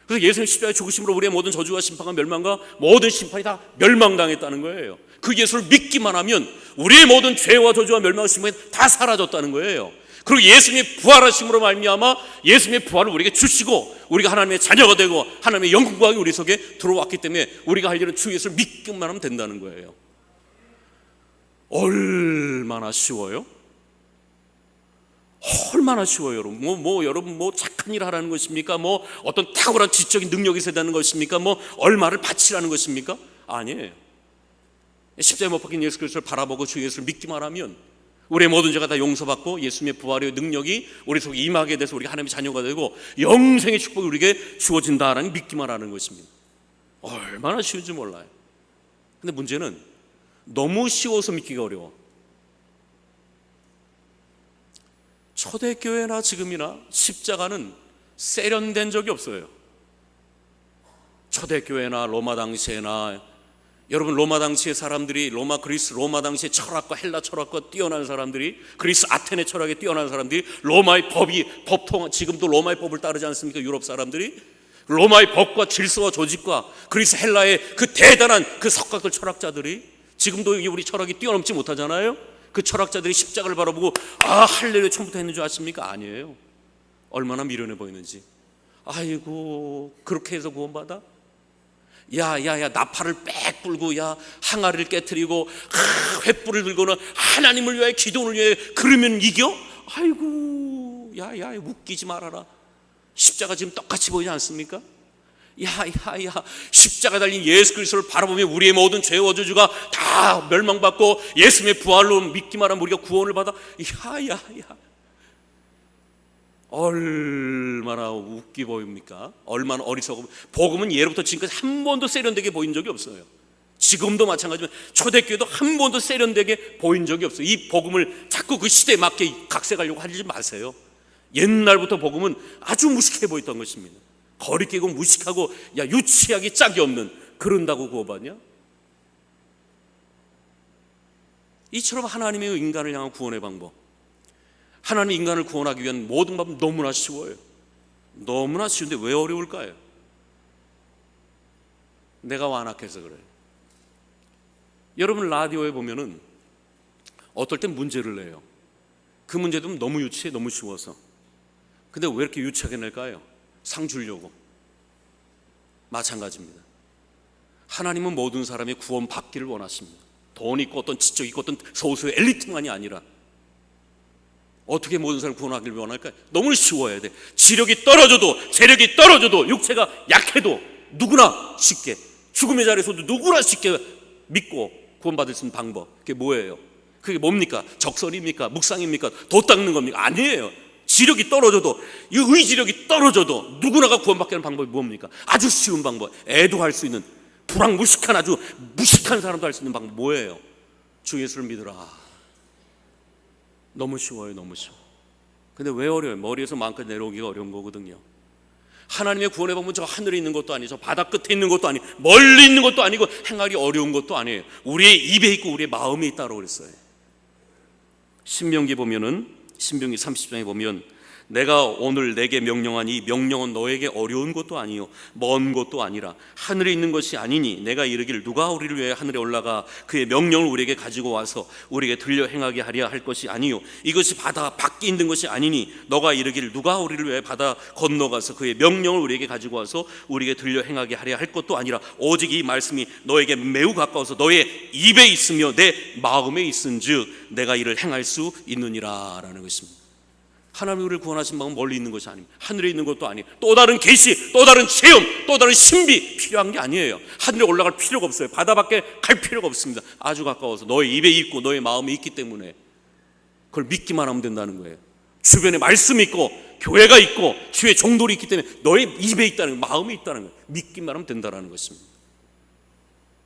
그래서 예수님 십자가에 죽으심으로 우리의 모든 저주와 심판과 멸망과 모든 심판이 다 멸망당했다는 거예요. 그 예수를 믿기만 하면 우리의 모든 죄와 저주와 멸망과 심판이 다 사라졌다는 거예요. 그리고 예수님의 부활하심으로 말미암아 예수님의 부활을 우리에게 주시고 우리가 하나님의 자녀가 되고 하나님의 영광이 우리 속에 들어왔기 때문에 우리가 할 일은 주 예수를 믿기만 하면 된다는 거예요. 얼마나 쉬워요? 얼마나 쉬워요, 여러분. 여러분 착한 일 하라는 것입니까? 어떤 탁월한 지적인 능력이 있어야 되는 것입니까? 얼마를 바치라는 것입니까? 아니에요. 십자가에 못 박힌 예수 그리스도를 바라보고 주 예수를 믿기만 하면 우리의 모든 죄가 다 용서받고 예수님의 부활의 능력이 우리 속에 임하게 돼서 우리가 하나님의 자녀가 되고 영생의 축복이 우리에게 주어진다라는 믿기만 하는 것입니다. 얼마나 쉬운지 몰라요. 근데 문제는 너무 쉬워서 믿기가 어려워. 초대교회나 지금이나 십자가는 세련된 적이 없어요. 초대교회나 로마 당시에나, 여러분 로마 당시의 사람들이, 그리스 로마 당시의 철학과 헬라 철학과 뛰어난 사람들이, 그리스 아테네 철학에 뛰어난 사람들이, 로마의 법통, 지금도 로마의 법을 따르지 않습니까? 유럽 사람들이 로마의 법과 질서와 조직과 그리스 헬라의 그 대단한 그 석학들 철학자들이, 지금도 우리 철학이 뛰어넘지 못하잖아요. 그 철학자들이 십자가를 바라보고 할렐루야 처음부터 했는 줄 아십니까? 아니에요. 얼마나 미련해 보이는지. 아이고 그렇게 해서 구원받아? 야야야, 나팔을 빽 불고 항아리를 깨트리고 횃불을 들고는 하나님을 위하여 기도를 위해 그러면 이겨? 아이고 야야, 웃기지 말아라. 십자가 지금 똑같이 보이지 않습니까? 야야야, 십자가 달린 예수 그리스도를 바라보며 우리의 모든 죄와 저주가 다 멸망받고 예수님의 부활로 믿기만 하면 우리가 구원을 받아. 야야야, 얼마나 웃기 보입니까? 얼마나 어리석어. 복음은 예로부터 지금까지 한 번도 세련되게 보인 적이 없어요. 지금도 마찬가지지만 초대교회도 한 번도 세련되게 보인 적이 없어요. 이 복음을 자꾸 그 시대에 맞게 각색하려고 하지 마세요. 옛날부터 복음은 아주 무식해 보였던 것입니다. 거리끼고 무식하고 유치하기 짝이 없는, 그런다고 구원받냐? 이처럼 하나님의 인간을 향한 구원의 방법, 하나님이 인간을 구원하기 위한 모든 방법은 너무나 쉬워요. 너무나 쉬운데 왜 어려울까요? 내가 완악해서 그래요. 여러분 라디오에 보면은 어떨 땐 문제를 내요. 그 문제도 너무 유치해, 너무 쉬워서. 근데 왜 이렇게 유치하게 낼까요? 상 주려고. 마찬가지입니다. 하나님은 모든 사람이 구원 받기를 원하십니다. 돈 있고 어떤 지적 있고 어떤 소수의 엘리트만이 아니라 어떻게 모든 사람을 구원하기를 원할까요? 너무 쉬워야 돼. 지력이 떨어져도, 재력이 떨어져도, 육체가 약해도 누구나 쉽게, 죽음의 자리에서도 누구나 쉽게 믿고 구원받을 수 있는 방법, 그게 뭐예요? 그게 뭡니까? 적설입니까? 묵상입니까? 도 닦는 겁니까? 아니에요. 지력이 떨어져도, 이 의지력이 떨어져도 누구나가 구원받게 하는 방법이 뭡니까? 아주 쉬운 방법, 애도 할 수 있는, 불황무식한 아주 무식한 사람도 할 수 있는 방법 뭐예요? 주 예수를 믿으라. 너무 쉬워요. 너무 쉬워. 근데 왜 어려워요? 머리에서 마음까지 내려오기가 어려운 거거든요. 하나님의 구원의 방법은 저 하늘에 있는 것도 아니고 저 바다 끝에 있는 것도 아니고 멀리 있는 것도 아니고 행하기 어려운 것도 아니에요. 우리의 입에 있고 우리의 마음에 있다고 그랬어요. 신명기 보면은, 신명기 30장에 보면, 내가 오늘 내게 명령한 이 명령은 너에게 어려운 것도 아니요 먼 것도 아니라 하늘에 있는 것이 아니니 내가 이르기를 누가 우리를 위해 하늘에 올라가 그의 명령을 우리에게 가지고 와서 우리에게 들려 행하게 하려 할 것이 아니요 이것이 바다 밖에 있는 것이 아니니 너가 이르기를 누가 우리를 위해 바다 건너가서 그의 명령을 우리에게 가지고 와서 우리에게 들려 행하게 하려 할 것도 아니라 오직 이 말씀이 너에게 매우 가까워서 너의 입에 있으며 내 마음에 있은즉 내가 이를 행할 수 있느니라 라는 것입니다. 하나님이 우리를 구원하신 방법은 멀리 있는 것이 아닙니다. 하늘에 있는 것도 아니에요. 또 다른 계시, 또 다른 체험, 또 다른 신비 필요한 게 아니에요. 하늘에 올라갈 필요가 없어요. 바다 밖에 갈 필요가 없습니다. 아주 가까워서 너의 입에 있고 너의 마음에 있기 때문에 그걸 믿기만 하면 된다는 거예요. 주변에 말씀이 있고 교회가 있고 주의 종들이 있기 때문에 너의 입에 있다는 거예요. 마음에 있다는 거예요. 믿기만 하면 된다는 것입니다.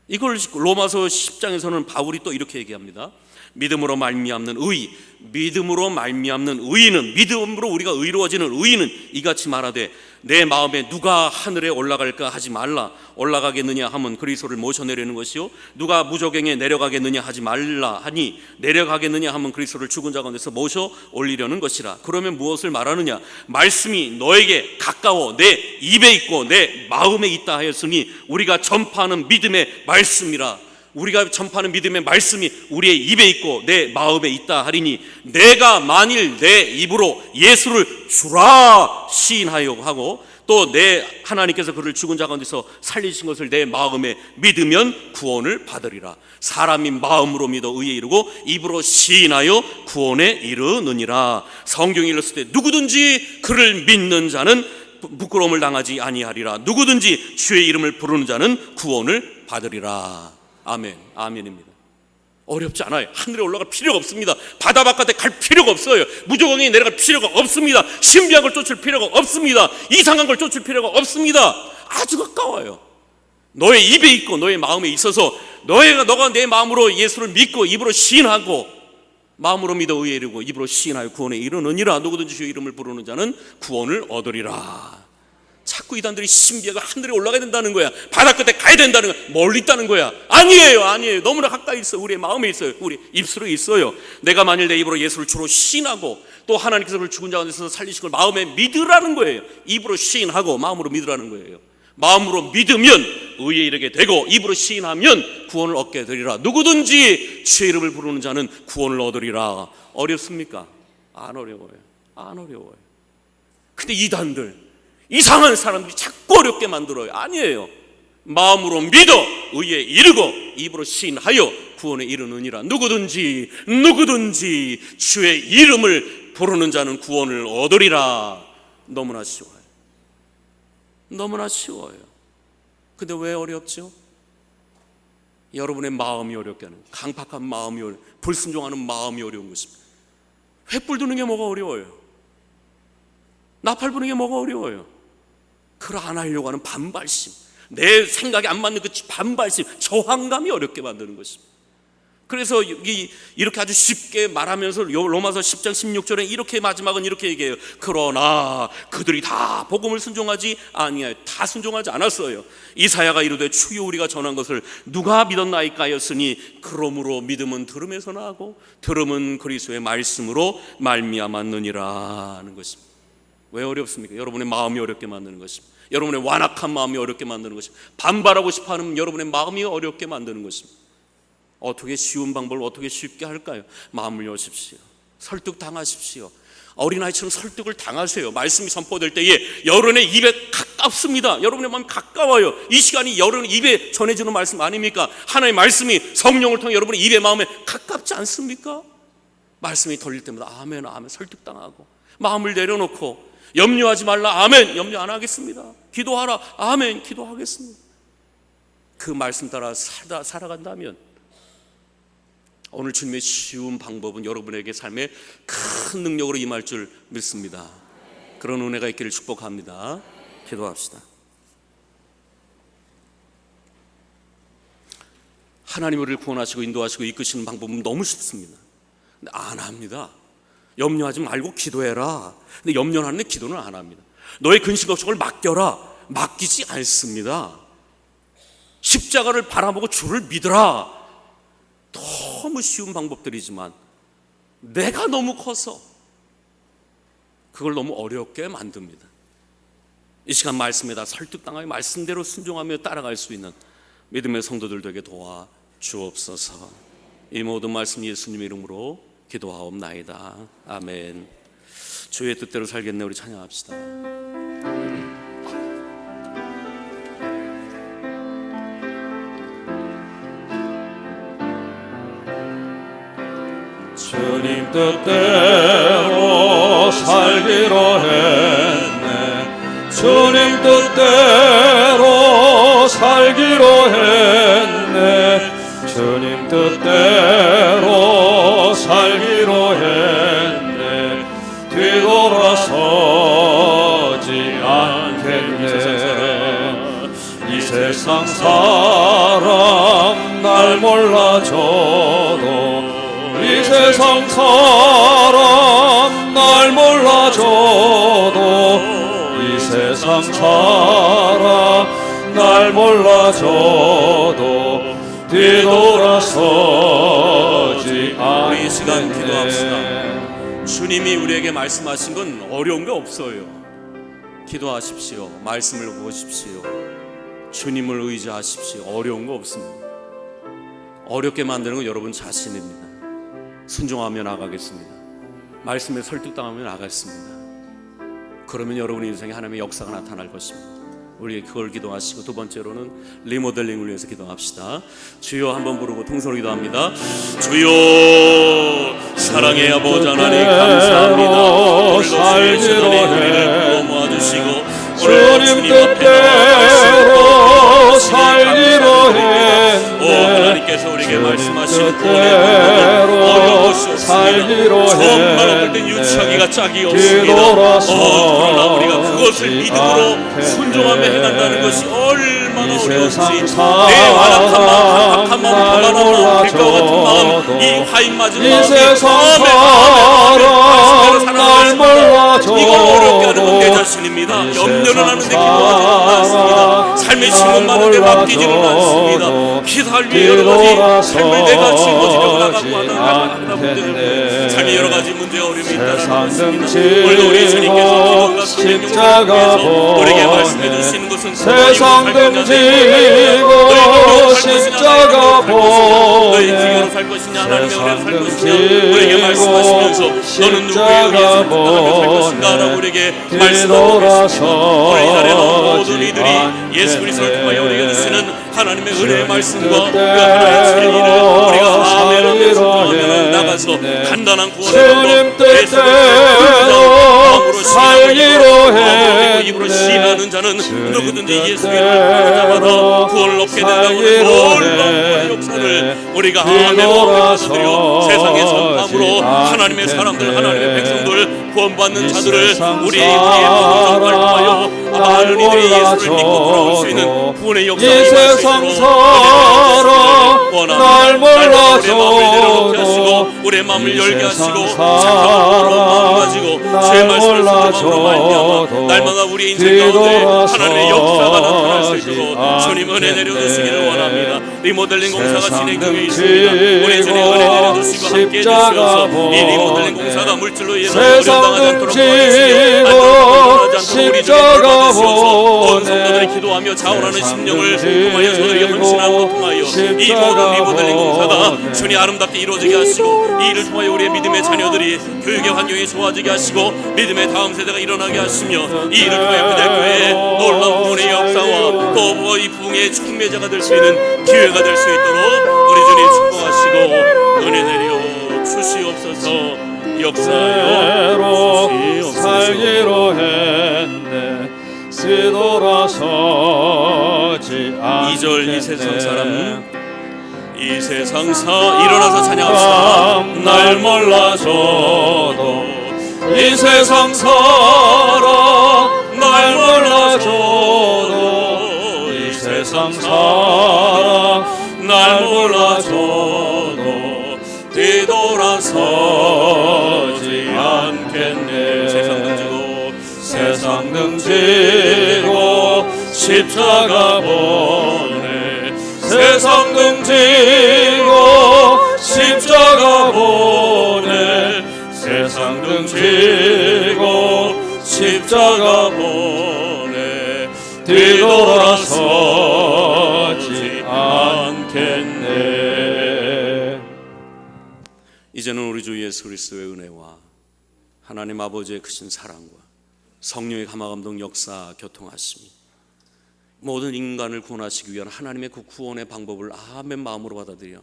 이걸 로마서 10장에서는 바울이 또 이렇게 얘기합니다. 믿음으로 말미암는 의, 믿음으로 말미암는 의인은, 믿음으로 우리가 의로워지는 의인은 이같이 말하되 내 마음에 누가 하늘에 올라갈까 하지 말라. 올라가겠느냐 하면 그리스도를 모셔내려는 것이요 누가 무저갱에 내려가겠느냐 하지 말라 하니 내려가겠느냐 하면 그리스도를 죽은 자 가운데서 모셔 올리려는 것이라. 그러면 무엇을 말하느냐? 말씀이 너에게 가까워 내 입에 있고 내 마음에 있다 하였으니 우리가 전파하는 믿음의 말씀이라. 우리가 전파하는 믿음의 말씀이 우리의 입에 있고 내 마음에 있다 하리니 내가 만일 내 입으로 예수를 주라 시인하여 하고 또 내 하나님께서 그를 죽은 자 가운데서 살리신 것을 내 마음에 믿으면 구원을 받으리라. 사람이 마음으로 믿어 의에 이르고 입으로 시인하여 구원에 이르느니라. 성경이 일렀을 때 누구든지 그를 믿는 자는 부끄러움을 당하지 아니하리라. 누구든지 주의 이름을 부르는 자는 구원을 받으리라. 아멘, 아멘입니다. 어렵지 않아요. 하늘에 올라갈 필요가 없습니다. 바다 바깥에 갈 필요가 없어요. 무조건에 내려갈 필요가 없습니다. 신비한 걸 쫓을 필요가 없습니다. 이상한 걸 쫓을 필요가 없습니다. 아주 가까워요. 너의 입에 있고 너의 마음에 있어서 너가 내 마음으로 예수를 믿고 입으로 시인하고 마음으로 믿어 의에 이르고 입으로 시인하여 구원에 이르느니라. 누구든지 주의 이름을 부르는 자는 구원을 얻으리라. 자꾸 이단들이 신비하고 하늘에 올라가야 된다는 거야. 바다 끝에 가야 된다는 거야. 멀리 있다는 거야. 아니에요. 너무나 가까이 있어요. 우리의 마음에 있어요. 우리 입술에 있어요. 내가 만일 내 입으로 예수를 주로 시인하고 또 하나님께서 그를 죽은 자 가운데서 살리신 걸 마음에 믿으라는 거예요. 입으로 시인하고 마음으로 믿으라는 거예요. 마음으로 믿으면 의에 이르게 되고 입으로 시인하면 구원을 얻게 되리라. 누구든지 주의 이름을 부르는 자는 구원을 얻으리라. 어렵습니까? 안 어려워요. 근데 이단들, 이상한 사람들이 자꾸 어렵게 만들어요. 아니에요. 마음으로 믿어 의에 이르고 입으로 시인하여 구원에 이르느니라. 누구든지 주의 이름을 부르는 자는 구원을 얻으리라. 너무나 쉬워요. 근데 왜 어렵죠? 여러분의 마음이 어렵게 하는, 강팍한 마음이 어려운, 불순종하는 마음이 어려운 것입니다. 횃불 드는 게 뭐가 어려워요? 나팔 부는 게 뭐가 어려워요? 그걸 안 하려고 하는 반발심, 내 생각에 안 맞는 그 반발심, 저항감이 어렵게 만드는 것입니다. 그래서 이렇게 아주 쉽게 말하면서 로마서 10장 16절에 이렇게 마지막은 이렇게 얘기해요. 그러나 그들이 다 복음을 순종하지 아니하여, 다 순종하지 않았어요. 이사야가 이르되 주여 우리가 전한 것을 누가 믿었나이까 하였으니 그러므로 믿음은 들음에서 나고 들음은 그리스도의 말씀으로 말미암았느니라 하는 것입니다. 왜 어렵습니까? 여러분의 마음이 어렵게 만드는 것입니다. 여러분의 완악한 마음이 어렵게 만드는 것입니다. 반발하고 싶어하는 여러분의 마음이 어렵게 만드는 것입니다. 어떻게 쉬운 방법을 어떻게 쉽게 할까요? 마음을 여십시오. 설득당하십시오. 어린아이처럼 설득을 당하세요. 말씀이 선포될 때에 여러분의 입에 가깝습니다. 여러분의 마음이 가까워요. 이 시간이 여러분의 입에 전해주는 말씀 아닙니까? 하나님의 말씀이 성령을 통해 여러분의 입에 마음에 가깝지 않습니까? 말씀이 들릴 때마다 아멘 설득당하고 마음을 내려놓고 염려하지 말라 아멘 염려 안 하겠습니다. 기도하라 아멘 기도하겠습니다. 그 말씀 따라 살아간다면 오늘 주님의 쉬운 방법은 여러분에게 삶에 큰 능력으로 임할 줄 믿습니다. 그런 은혜가 있기를 축복합니다. 기도합시다. 하나님 우리를 구원하시고 인도하시고 이끄시는 방법은 너무 쉽습니다. 근데 안 합니다. 염려하지 말고 기도해라. 근데 염려하는데 기도는 안 합니다. 너의 근심 걱정을 맡겨라. 맡기지 않습니다. 십자가를 바라보고 주를 믿으라. 너무 쉬운 방법들이지만 내가 너무 커서 그걸 너무 어렵게 만듭니다. 이 시간 말씀에다 설득당하여 말씀대로 순종하며 따라갈 수 있는 믿음의 성도들 되게 도와 주옵소서. 이 모든 말씀 예수님의 이름으로 기도하옵나이다. 아멘. 주의 뜻대로 살겠네. 우리 찬양합시다. 주님 뜻대로 살기로 했네. 주님 뜻대로 살기로 했네. 주님 뜻대로 살기로 했네. 뒤돌아서지 않겠네. 이 세상 사람 날 몰라줘도 이 세상 사람 날 몰라줘도 이 세상 사람 날 몰라줘도 뒤돌아서지 않겠네. 우리 이 시간 기도합시다. 주님이 우리에게 말씀하신 건 어려운 게 없어요. 기도하십시오. 말씀을 보십시오. 주님을 의지하십시오. 어려운 거 없습니다. 어렵게 만드는 건 여러분 자신입니다. 순종하며 나가겠습니다. 말씀에 설득당하며 나가겠습니다. 그러면 여러분의 인생에 하나님의 역사가 나타날 것입니다. 우리 그걸 기도하시고 두 번째로는 리모델링을 위해서 기도합시다. 주여 한번 부르고 통성으로 기도합니다. 주여 사랑의 아버지 하나님 감사합니다. 오늘도 주의 전에 우리를 부어 모아주시고 주님 뜻대로 살기로 했네. 하나님께 주님께서 우리에게 말씀하시는 뜻대로 어려울 수 살기로 없습니다. 정말 어떨 땐 유치하기가 짝이 없습니다. 그러나 우리가 그것을 믿음으로 순종하며 행한다는 것이 얼마나 어려운지, 내 완악한 마음, 각한 마음, 거만한 마음, 객과 같은 마음, 이 화인 맞은 마음이 날 몰라줘. 이걸 어렵게 하는 건 내 자신입니다. 염려는 하는데 기도하지는 않습니다. 삶의 짐은 많은데 맡기지는 않습니다. 기도할 위해 여러 가지 삶을 내가 짊어지려고 나가고 하다 보면 삶의 여러 가지 문제 어려움이 있다는 것입니다. 오늘도 우리 주님께서 기도가 십자가 우리에게 말씀해 주시는 것은 세상 등지고 십자가 너희 보내 기교로 살 것이냐 하나님의 은혜로 살 것이냐 우리에게 말씀하시면서 너는 누구의 의해서 살 것인가 라고 우리에게 말씀하고 계십니다. 오늘 이 자리에 나온 모든 이들이 예수 그리스도를 통하여 우리에게 주시는 하나님의 은혜의 말씀과 그 하나님의 진리를 우리가 아멘하며 순종하며 나가서 간단한 구원의 방법, 예수를 마음으로 살기로 신하고 입으로 시인하는 자는 누구든지 예수 이름을 부르는 자마다 구원을 얻게 된다고 하는 놀라운 역사를 우리가 아멘으로 받아들여 세상의 선함으로 하나님의 사람들, 하나님의 백성들, 구원받는 자들을 우리의 모든 통하여 많은 이들이 예수를 믿고 돌아올 수 있는 구원의 역사가 임할 수 있도록 날 몰라줘. 우리의 마음을 열게 하시고 착한 마음 가지고 주의 말씀을 순종함으로 말미암아 날마다 우리의 인생 가운데 하나님의 역사가 나타날 수 있도록 주님 은혜 내려주시기를 원합니다. 리모델링 공사가 진행되고 있습니다. 우리 주님 은혜 내려주시고 함께 해주셔서 이 리모델링 공사가 물질로 인해서 어려움당하지 않도록 도와주시고 우리 주님 돌봐주시어서 온 성도들이 기도하며 자원하는 심령을 통하여 저들에게 헌신함으로 통하여 이 모든 리모델링 공사가 주님 아름답게 이루어지게 하시고 이 일을 통하여 우리의 믿음의 자녀들이 교육의 환경이 좋아지게 하시고 믿음의 다음 세대가 일어나게 하시며 이 일을 통하여 그대교회의 놀라운 구원의 역사와 또 이 부흥의 촉매자가 될 수 있는 기회가 될 수 있도록 우리 주님 축복하시고 은혜 내려 주시옵소서. 역사여 주시옵소서. 살기로 했네 쓰돌아서지 않겠네 2절 이 세상 사람 이 세상사 일어나서 찬양합시다. 날 몰라줘도 이 세상 사람 날 몰라줘도 이 세상 사람 날 몰라줘도 뒤돌아서지 않겠네 세상 등지고 십자가 보내 세상 등지고 십자가 보내 세상 등지고 십자가 보내 뒤돌아서지 않겠네. 이제는 우리 주 예수 그리스도의 은혜와 하나님 아버지의 크신 사랑과 성령의 감화감동 역사 교통하심이 모든 인간을 구원하시기 위한 하나님의 그 구원의 방법을 아멘 마음으로 받아들여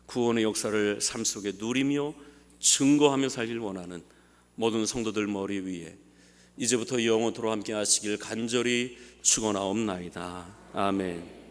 구원의 역사를 삶 속에 누리며 증거하며 살길 원하는 모든 성도들 머리 위에 이제부터 영원토록 함께 하시길 간절히 축원하옵나이다. 아멘.